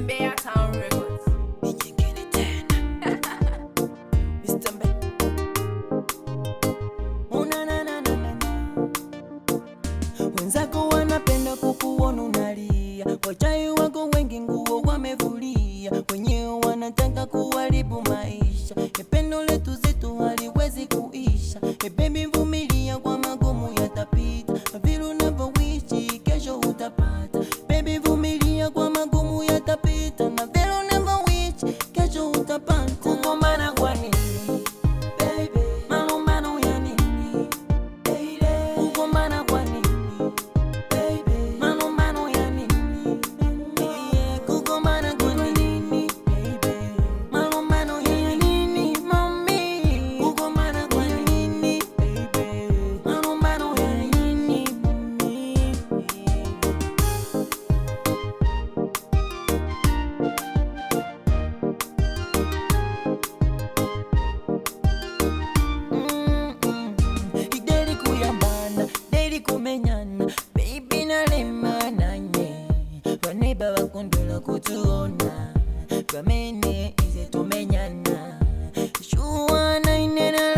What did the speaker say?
Bear Town Records. Nyingine tena. Mr. Mbe. Wenzako wanapenda kukuona unalia, wachai wako wengi nguo wamevulia, wenyewe wanataka kuharibu maisha. Pendo letu zetu haliwezi kuisha. Baby vumilia, kwa magumu yatapita, vile unavyoishi kesho utapata. Baby vumilia, kwa magumu yatapita, na vile unavyoishi kesho utapata. Kugombana kwa nini baby? Malumbano ya nini baby? Kugombana kwa nini baby? Malumbano ya nini baby? Kugombana kwa nini baby? Malumbano ya nini mami? Kugombana kwa nini baby? Malumbano ya nini mami? Ideli kuyambana, deli kumenyana, baby nalema nanye. Baneba bakundula kutuona, bamene ize tumenyana. Shuwa na inena